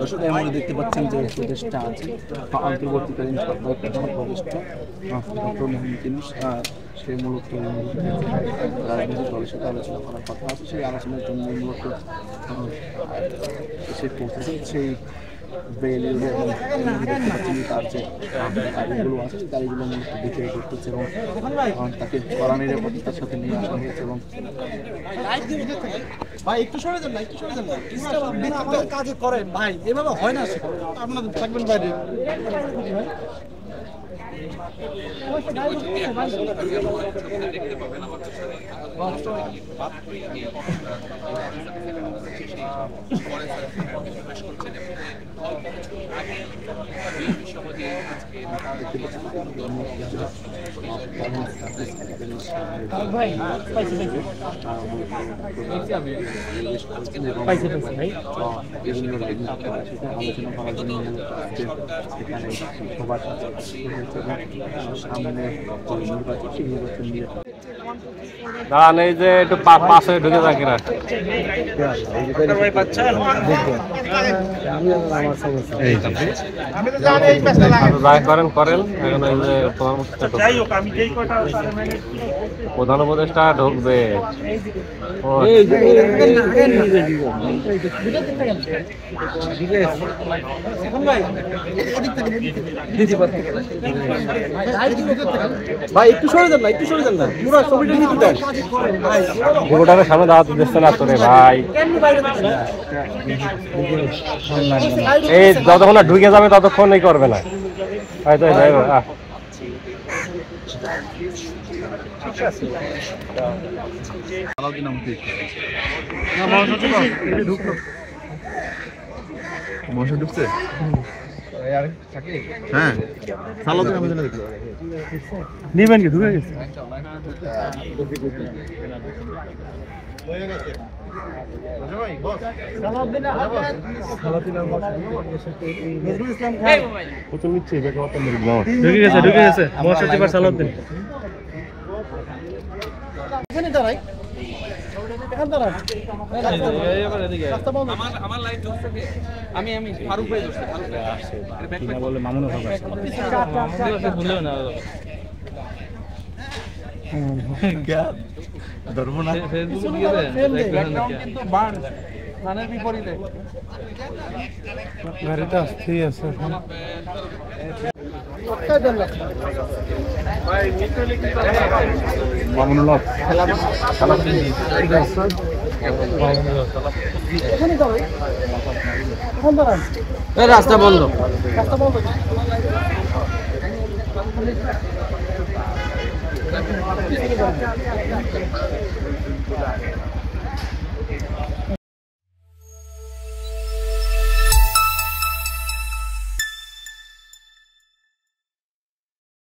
দর্শক এর মধ্যে দেখতে পাচ্ছেন যে উপদেষ্টা আছে অন্তর্বর্তীকালীন সরকারের প্রধান উপদেষ্টা ডক্টর মোহাম্মদ ইউনূস সে মূলত রাজনৈতিক দলের সাথে আলোচনা করার কথা আছে। সেই আলোচনার জন্য মূলত সে পৌঁছেছেন। সেই বেলিউড এবং তার যে গাড়িগুলো আছে সেই গাড়িগুলো মূলত দেখে করতেছে এবং তাকে কড়া নিরাপত্তার সাথে নিয়ে আসা হয়েছে। এবং ভাই একটু সরে যান না, একটু সরে যান না, আমাদের কাজে করেন ভাই, এভাবে হয় না। আপনাদের থাকবেন বাইরে। দাঁড়ান, এই যে একটু পাশে ঢুকে থাকি না, করেন করেন। এখন এই যে প্রধান উপদেষ্টা ঢুকবে। ভাই একটু সরে যান না, একটু সরে যান না, পুরো ছবিটা নিতে দেন। পুরোটাকে সামনে দাঁড়াতে দিচ্ছে না তোরে ভাই। এই যতক্ষণ না ঢুকে যাবে ততক্ষণ এই করবে না। মশা ঢুকছে। হ্যাঁ, নিবেন কি ঢুকে গেছে? ঢুকে গেছে মহাসচিব সালাউদ্দিন। এখানে দাঁড়াই, আমি ফারুক ভাই বলে মামুন গাড়িটা আসতেই আছে। রাস্তা বন্ধ, রাস্তা বন্ধ।